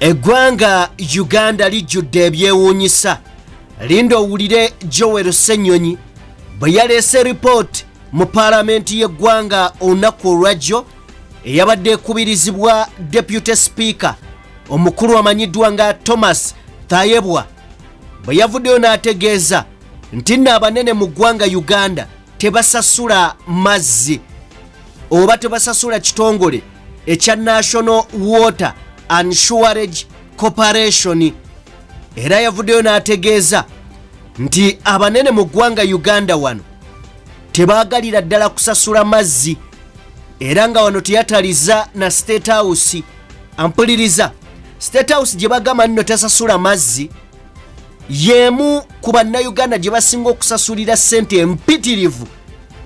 Eggwanga Uganda lijjudde ebyewuunyisa. Linda owulire Joel Ssenyinyi bwe yaleese ripooti mu paalamenti y'eggwanga olunaku olwajjo eyabadde ekubirizibwa Deputy Speaker omukulu amanyiddwa nga Thomas Tayebwa bwe yavuddeyo n'ategeeza nti nno abanene mu ggwanga Uganda tebasasula mazzi oba tebasasula kitongole ekya National Water and Sewerage Corporation. Era yavuddeyo n'ategeeza nti abanene mu ggwanga Uganda wano tebaagalira ddala kusasula mazzi era nga wano teyataliza na State House. Ampuliriza, State House gye bagamba nno tesasula mazzi yemu ku bannayuganda gye basinga okusasulira ssente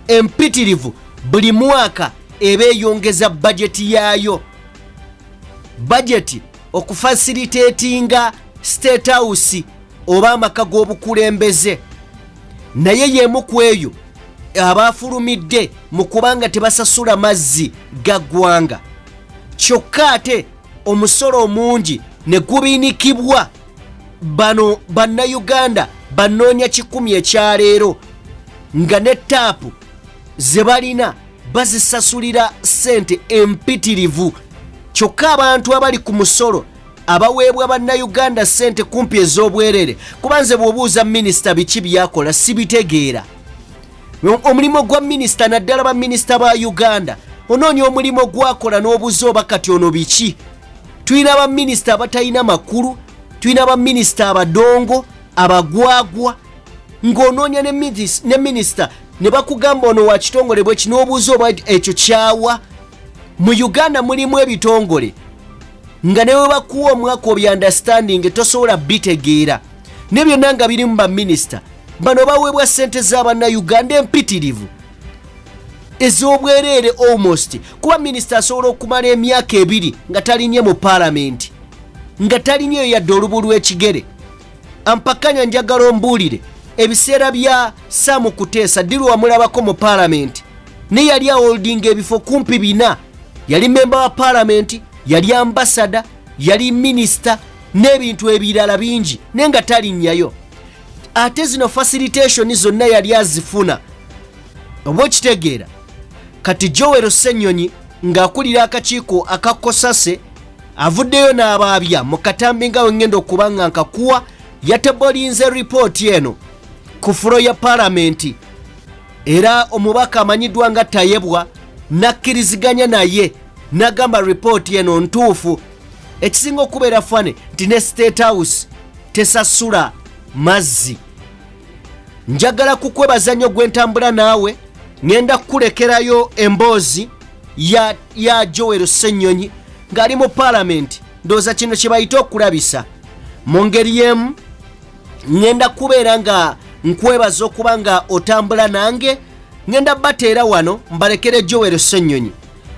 empitirivu buli mwaka eba eyongeza bajeti yaayo. Bajeti okufacilitatinga State House oba amaka g'obukulembeze naye yemu ku eyo abaafulumidde mu kubanga tebasasula mazzi ga ggwanga. Kyokka ate omusolo omungi ne gubiinikibwa bano bannayuganda banoonya 10 ekyaleero nga ne taapu ze balina bazisasulira ssente empitirivu. Kyokka abantu abali ku musolo abaweebwa bannayuganda ssente kumpi ez'obwerere kubanze bw'obuuza minisita biki byakola sibitegeera. Omulimu gwa minisita naddala ba minisita ba Uganda onoonya omulimu gwakola n'obuuza oba kati ono biki. Tulina ba minisita abatalina makulu, tulina ba minisita abadongo abagwagwa ng'onoonya ne minisita ne bakugamba ono wa kitongole bwe kino obuuza oba ekyo kyawa. Mu Uganda mulimu ebitongole nga newe bakuwa omwaka oby understanding tosobola bitegeera ne byonna nga birimu ba minisita bano baweebwa ssente z'abannayuganda empitirivu ez'obwereere almost kuba minisita asobola okumala emyaka 2 nga talinye mu paalamenti nga talinyeyo yadde olubu lw'ekigere. Ampakanya njagala ombuulire ebiseera bya Sam Kuteesa ddi lwamulabako mu paalamenti ne yali aholding ebifo kumpi 4. Yali memba wa paalamenti, yali ambasada, yali minisita n'ebintu ebirala bingi naye nga talinnyayo. Ate zino facilitation zonna yali azifuna. Oba okitegeera kati Joel Ssenyinyi ng'akulira akakiiko aka Kosase avuddeyo n'abaabya mu katambi nga wengenda okuba nga nkakuwa yatebolinze ripooti eno ku fulo ya paalamenti era omubaka amanyiddwa nga Tayebwa nakkiriziganya naye n'agamba ripooti eno ntuufu. Ekisinga okubeera fane nti ne State House tesasula mazzi. Njagala kukwebaza nnyo gwentambula naawe ngenda kukulekerayo emboozi ya Joel Ssenyinyi ng'ali mu paalamenti ndowooza kino kye bayita okulabisa. Mu ngeri y'emu ngenda kubeera nga nkwebaza okuba nga otambula nange ngenda bateera wano mbalekere Joel Ssenyinyi.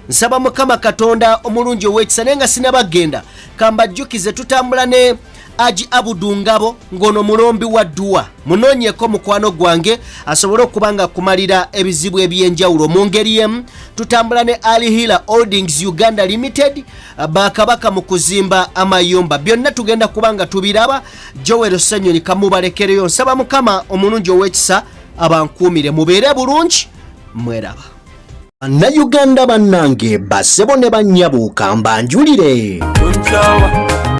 Nsaba Mukama Katonda omulungi ow'ekisa naye nga sinabagenda kambajjukize tutambula ne Aji Abudu Ngabo ng'ono mulombi wa dduwa munoonyeko mukwano gwange asobole okuba nga kumalira ebizibu eby'enjawulo. Mu ngeri y'emu tutambula ne Alihila Holdings Uganda Limited bakabaka mu kuzimba amayumba. Byonna tugenda kuba nga tubiraba. Joel Ssenyinyi kamubalekereyo. Nsaba Mukama omulungi ow'ekisa abankuumire mubeere bulungi mweraba. Bannayuganda bannange basebo ne bannyabuuka mbanjulire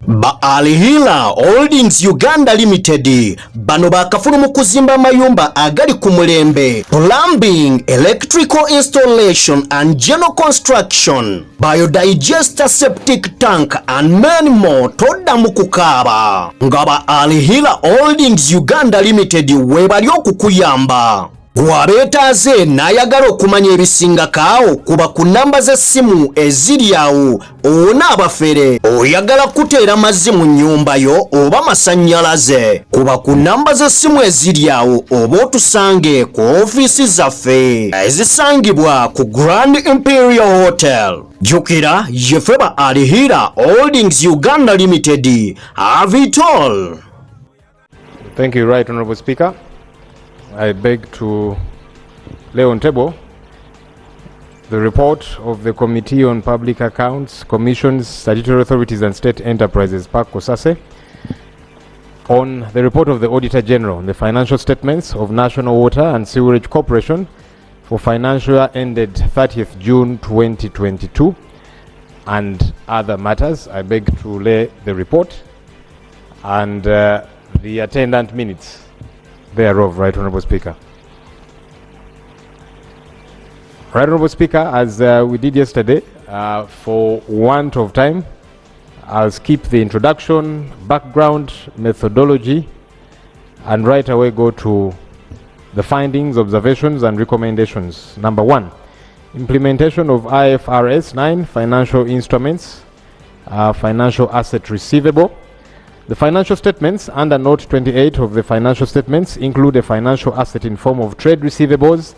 ba Alihila Holdings Uganda Limited bano bakafulu mu kuzimba amayumba agali ku mulembe, plumbing, electrical installation and general construction, biodigester septic tank and many more. Todda mu kukaaba nga ba Alihila Holdings Uganda Limited webali okukuyamba. Gwabeetaaze n'ayagala okumanya ebisingakaawo kuba ku namba z'essimu eziri awo. Onaabafere oyagala kuteera mazzi mu nnyumba yo oba masannyalaze kuba ku namba z'essimu eziri awo oba otusange ku ofiisi zaffe ezisangibwa ku Grand Imperial Hotel. Jjukira yeffe ba Alihila Holdings Uganda Limited. Have it all. Thank you, Right Honorable Speaker. I beg to lay on table the report of the Committee on Public Accounts, Commissions, Statutory Authorities and State Enterprises, PAC-COSASE, on the report of the Auditor General on the financial statements of National Water and Sewerage Corporation for financial year ended 30th June 2022 and other matters. I beg to lay the report and the attendant minutes thereof, Right Honourable Speaker. Right Honourable Speaker, as we did yesterday, for want of time, I'll skip the introduction, background, methodology, and right away go to the findings, observations, and recommendations. Number 1, implementation of IFRS 9 financial instruments, financial asset receivable. The financial statements under Note 28 of the financial statements include a financial asset in form of trade receivables.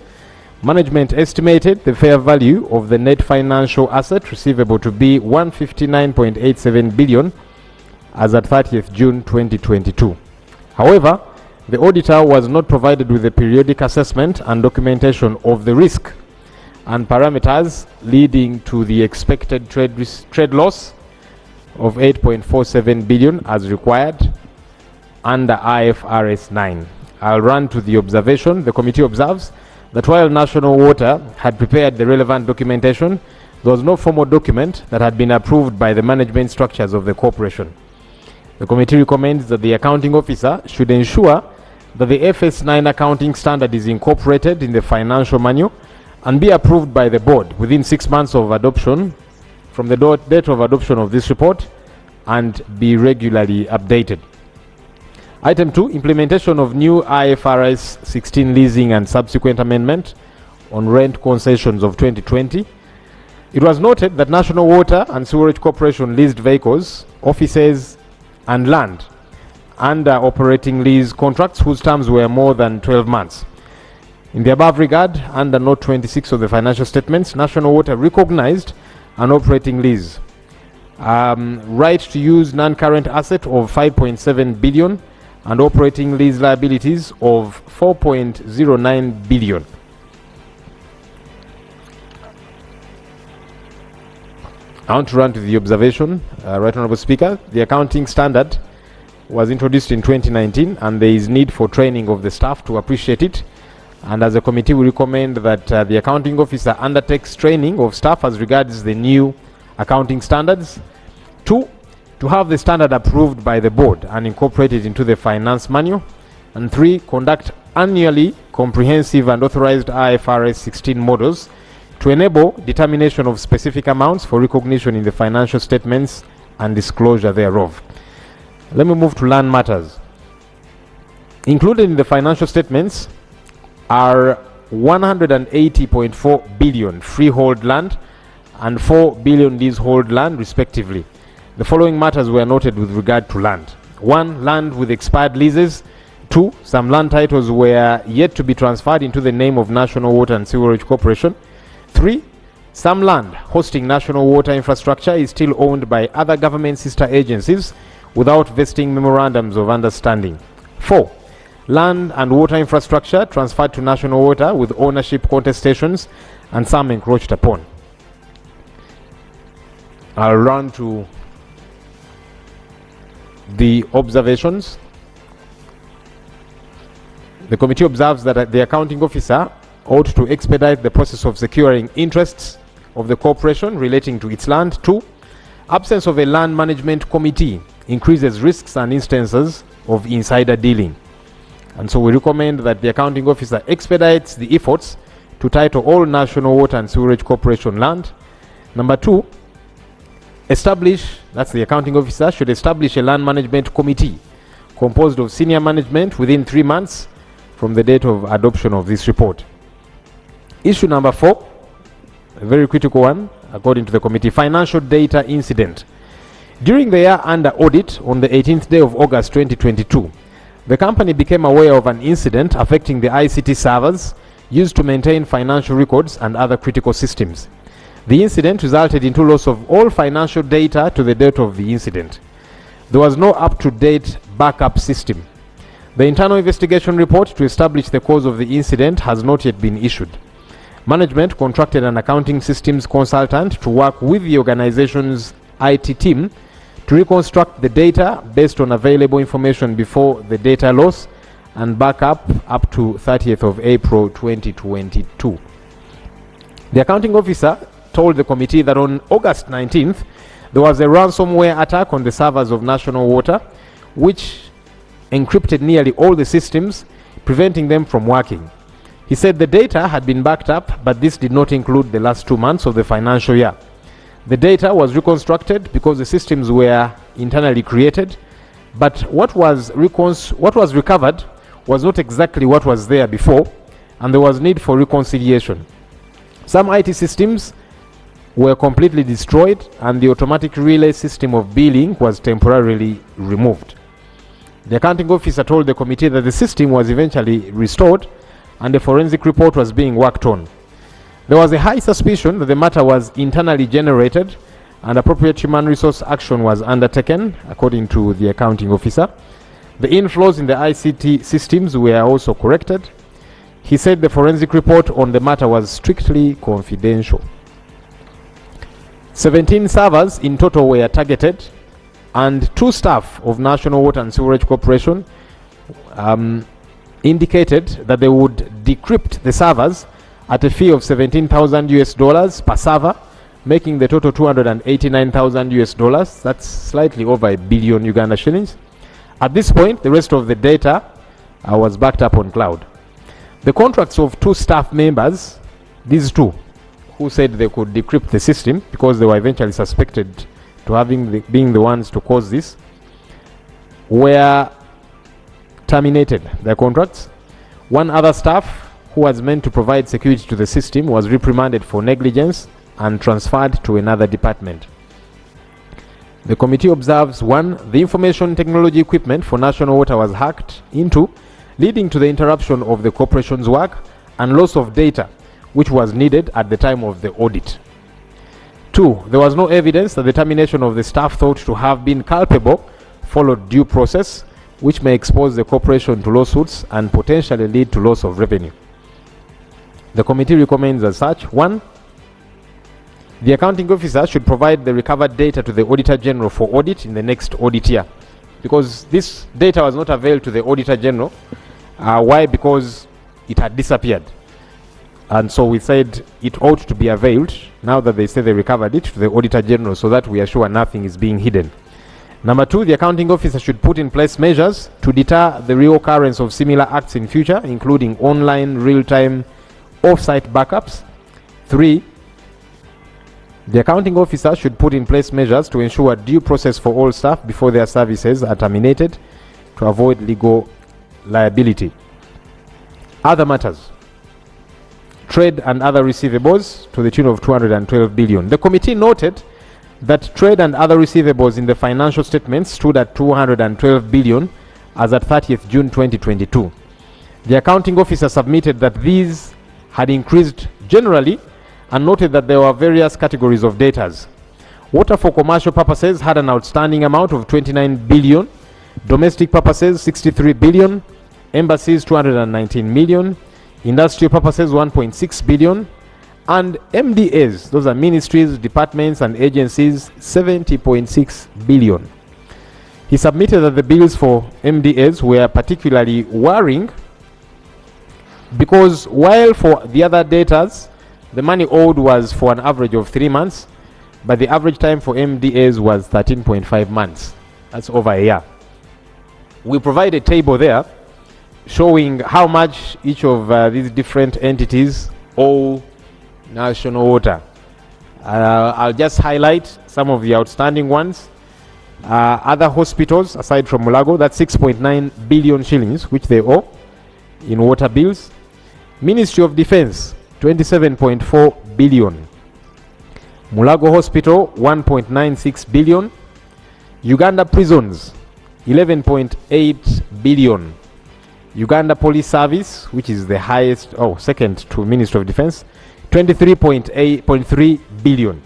Management estimated the fair value of the net financial asset receivable to be 159.87 billion as at 30th June 2022. However, the auditor was not provided with a periodic assessment and documentation of the risk and parameters leading to the expected trade loss of 8.47 billion as required under IFRS 9. I'll run to the observation. The committee observes that while National Water had prepared the relevant documentation, there was no formal document that had been approved by the management structures of the corporation. The committee recommends that the accounting officer should ensure that the FS9 accounting standard is incorporated in the financial manual and be approved by the board within 6 months of adoption from the date of adoption of this report and be regularly updated. Item 2, implementation of new IFRS 16 leasing and subsequent amendment on rent concessions of 2020. It was noted that National Water and Sewerage Corporation leased vehicles, offices and land under operating lease contracts whose terms were more than 12 months. In the above regard, under Note 26 of the financial statements, National Water recognized an operating lease, right to use non-current asset of 5.7 billion and operating lease liabilities of 4.09 billion. I want to run to the observation. Right Honourable Speaker, the accounting standard was introduced in 2019 and there is need for training of the staff to appreciate it, and as a committee we recommend that the accounting officer undertakes training of staff as regards the new accounting standards. 2, to have the standard approved by the board and incorporated into the finance manual. And 3, conduct annually comprehensive and authorized IFRS 16 models to enable determination of specific amounts for recognition in the financial statements and disclosure thereof. Let me move to land matters. Included in the financial statements are 180.4 billion freehold land and 4 billion leasehold land respectively. The following matters were noted with regard to land. 1, land with expired leases. 2, some land titles were yet to be transferred into the name of National Water and Sewerage Corporation. 3, some land hosting national water infrastructure is still owned by other government sister agencies without vesting memorandums of understanding. 4, land and water infrastructure transferred to National Water with ownership contestations and some encroached upon. I'll run to the observations. The committee observes that the accounting officer ought to expedite the process of securing interests of the corporation relating to its land. 2, absence of a land management committee increases risks and instances of insider dealing, and so we recommend that the accounting officer expedites the efforts to title all National Water and Sewerage Corporation land. Number 2, the accounting officer should establish a land management committee composed of senior management within 3 months from the date of adoption of this report. Issue number 4, a very critical one according to the committee, financial data incident. During the year under audit on the 18th day of August 2022, the company became aware of an incident affecting the ICT servers used to maintain financial records and other critical systems. The incident resulted into loss of all financial data to the date of the incident. There was no up-to-date backup system. The internal investigation report to establish the cause of the incident has not yet been issued. Management contracted an accounting systems consultant to work with the organization's IT team to reconstruct the data based on available information before the data loss and backup up to 30th of April 2022. The accounting officer told the committee that on August 19th, there was a ransomware attack on the servers of National Water, which encrypted nearly all the systems, preventing them from working. He said the data had been backed up, but this did not include the last 2 months of the financial year. The data was reconstructed because the systems were internally created, but what was recovered was not exactly what was there before, and there was need for reconciliation. Some IT systems were completely destroyed, and the automatic relay system of billing was temporarily removed. The accounting officer told the committee that the system was eventually restored and a forensic report was being worked on. There was a high suspicion that the matter was internally generated and appropriate human resource action was undertaken, according to the accounting officer. The inflows in the ICT systems were also corrected. He said the forensic report on the matter was strictly confidential. 17 servers in total were targeted, and 2 staff of National Water and Sewerage Corporation indicated that they would decrypt the servers at a fee of $17,000 per server, making the total $289,000. That's slightly over $1 billion Uganda shillings. At this point, the rest of the data was backed up on cloud. The contracts of 2 staff members, these 2, who said they could decrypt the system because they were eventually suspected to being the ones to cause this, were terminated their contracts. 1 other staff who was meant to provide security to the system was reprimanded for negligence and transferred to another department. The committee observes 1, the information technology equipment for National Water was hacked into, leading to the interruption of the corporation's work and loss of data, which was needed at the time of the audit. 2, there was no evidence that the termination of the staff thought to have been culpable followed due process, which may expose the corporation to lawsuits and potentially lead to loss of revenue. The committee recommends as such: 1, the accounting officer should provide the recovered data to the Auditor General for audit in the next audit year, because this data was not available to the Auditor General. Why? Because it had disappeared. And so we said it ought to be availed, now that they say they recovered it, to the Auditor General, so that we are sure nothing is being hidden. Number 2, the accounting officer should put in place measures to deter the reoccurrence of similar acts in future, including online, real-time, off-site backups. 3, the accounting officer should put in place measures to ensure due process for all staff before their services are terminated to avoid legal liability. Other matters: trade and other receivables to the tune of 212 billion. The committee noted that trade and other receivables in the financial statements stood at 212 billion as at 30th June 2022. The accounting officer submitted that these had increased generally and noted that there were various categories of debtors. Water for commercial purposes had an outstanding amount of 29 billion, domestic purposes 63 billion, embassies 219 million, industrial purposes 1.6 billion, and MDAs, those are ministries, departments and agencies, 70.6 billion. He submitted that the bills for MDAs were particularly worrying because while for the other debtors the money owed was for an average of 3 months, but the average time for MDAs was 13.5 months. That's over a year. We provide a table there showing how much each of these different entities owe National Water. I'll just highlight some of the outstanding ones. Other hospitals, aside from Mulago, that's 6.9 billion shillings, which they owe in water bills. Ministry of Defense, 27.4 billion. Mulago Hospital, 1.96 billion. Uganda Prisons, 11.8 billion. Uganda Police Service, which is the highest, second to Ministry of Defense, 23.3 billion.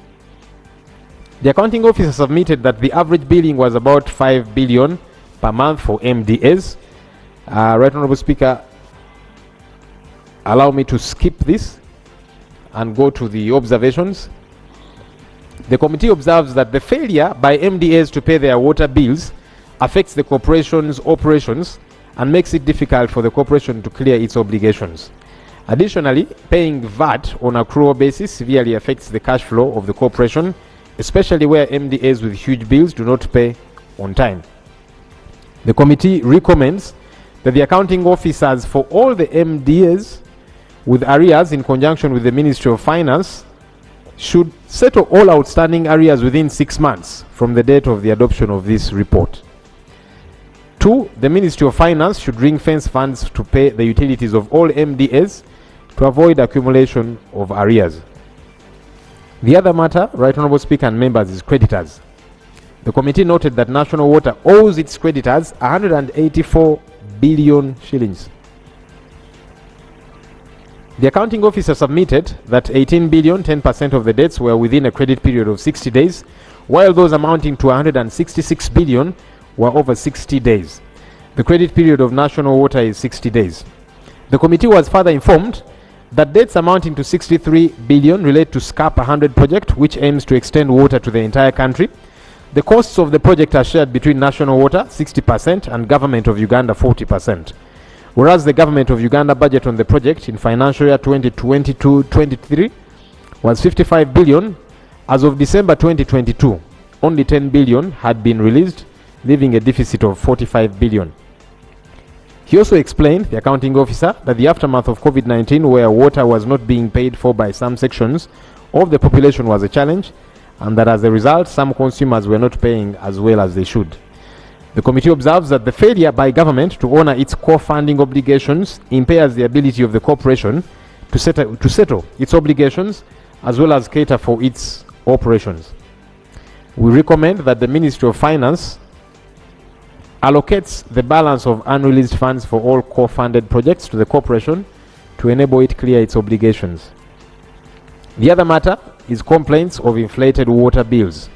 The accounting officer submitted that the average billing was about 5 billion per month for MDAs. Right Honorable Speaker, allow me to skip this. and go to the observations. The committee observes that the failure by MDAs to pay their water bills affects the corporation's operations and makes it difficult for the corporation to clear its obligations. Additionally, paying VAT on accrual basis severely affects the cash flow of the corporation, especially where MDAs with huge bills do not pay on time. The committee recommends that the accounting officers for all the MDAs with arrears, in conjunction with the Ministry of Finance, should settle all outstanding arrears within 6 months from the date of the adoption of this report. 2. The Ministry of Finance should ring-fence funds to pay the utilities of all MDAs to avoid accumulation of arrears. The other matter, Right Honourable Speaker and members, is creditors. The committee noted that National Water owes its creditors 184 billion shillings. The accounting officer submitted that 18 billion, 10% of the debts were within a credit period of 60 days, while those amounting to 166 billion were over 60 days. The credit period of National Water is 60 days. The committee was further informed that debts amounting to 63 billion relate to SCAP 100 project, which aims to extend water to the entire country. The costs of the project are shared between National Water 60% and Government of Uganda 40%. Whereas the Government of Uganda budget on the project in financial year 2022-23 was 55 billion, as of December 2022, only 10 billion had been released, leaving a deficit of 45 billion. He also explained, the accounting officer, that the aftermath of COVID-19, where water was not being paid for by some sections of the population, was a challenge, and that as a result, some consumers were not paying as well as they should. The committee observes that the failure by government to honor its core funding obligations impairs the ability of the corporation to settle its obligations as well as cater for its operations. We recommend that the Ministry of Finance allocates the balance of unreleased funds for all core funded projects to the corporation to enable it clear its obligations. The other matter is complaints of inflated water bills.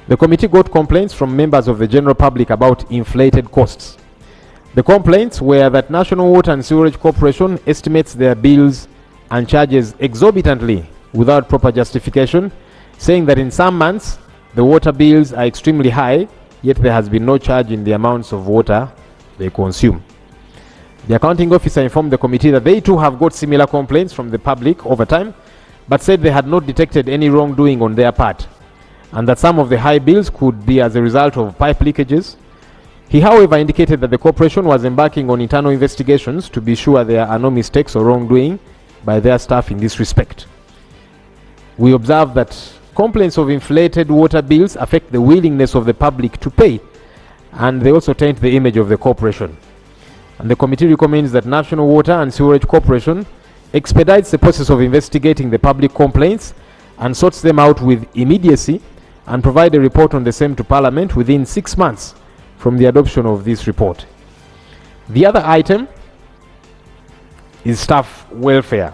The committee got complaints from members of the general public about inflated costs. The complaints were that National Water and Sewerage Corporation estimates their bills and charges exorbitantly without proper justification, saying that in some months the water bills are extremely high, yet there has been no charge in the amounts of water they consume. The accounting officer informed the committee that they too have got similar complaints from the public over time, but said they had not detected any wrongdoing on their part, and that some of the high bills could be as a result of pipe leakages. He, however, indicated that the corporation was embarking on internal investigations to be sure there are no mistakes or wrongdoing by their staff in this respect. We observe that complaints of inflated water bills affect the willingness of the public to pay, and they also taint the image of the corporation. And the committee recommends that National Water and Sewerage Corporation expedites the process of investigating the public complaints and sorts them out with immediacy, and provide a report on the same to Parliament within 6 months from the adoption of this report. The other item is staff welfare.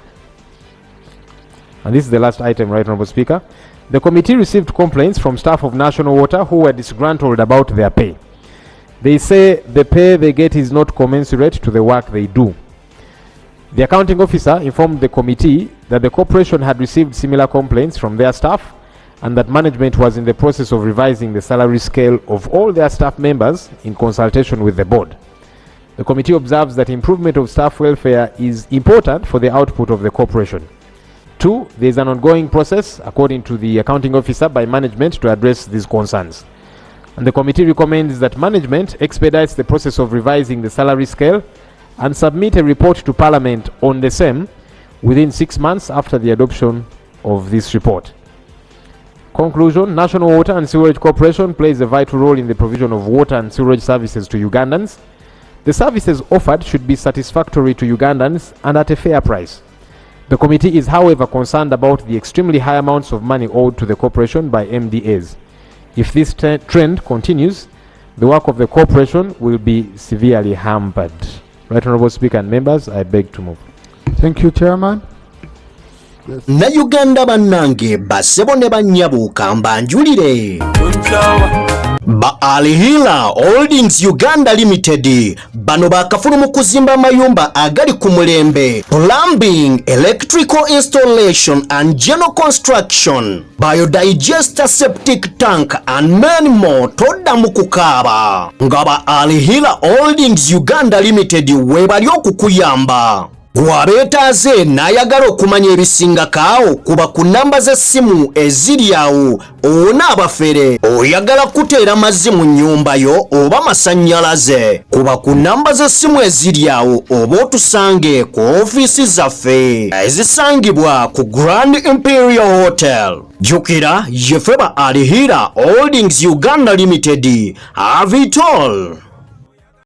And this is the last item, Right Honourable Speaker. The committee received complaints from staff of National Water who were disgruntled about their pay. They say the pay they get is not commensurate to the work they do. The accounting officer informed the committee that the corporation had received similar complaints from their staff, and that management was in the process of revising the salary scale of all their staff members in consultation with the board. The committee observes that improvement of staff welfare is important for the output of the corporation. 2, there is an ongoing process, according to the accounting officer, by management to address these concerns. And the committee recommends that management expedites the process of revising the salary scale and submit a report to Parliament on the same within 6 months after the adoption of this report. Conclusion: National Water and Sewerage Corporation plays a vital role in the provision of water and sewerage services to Ugandans. The services offered should be satisfactory to Ugandans and at a fair price. The committee is, however, concerned about the extremely high amounts of money owed to the corporation by MDAs. If this trend continues, the work of the corporation will be severely hampered. Right Honourable Speaker and members, I beg to move. Thank you, Chairman. Na Uganda bannange bassebo ne bannyabuuka mbanjulire. ba Alihila Holdings Uganda Limited bano bakafulu mu kuzimba amayumba agali ku mulembe, plumbing, electrical installation and general construction, biodigester septic tank and many more. Todda mu kukaaba nga ba Alihila Holdings Uganda Limited webali okukuyamba. Gwabetaaze n'ayagala okumanya ebisinga kaawo kuba ku namba z'essimu eziri awo. Onaabafere oyagala kuteera mazzi mu nnyumba yo oba masannyalaze, kuba ku namba z'essimu eziri awo oba otusange ku ofiisi zaffe ezisangibwa ku Grand Imperial Hotel. Jjukira ye ffe ba Alihila Holdings Uganda Limited. Have it all.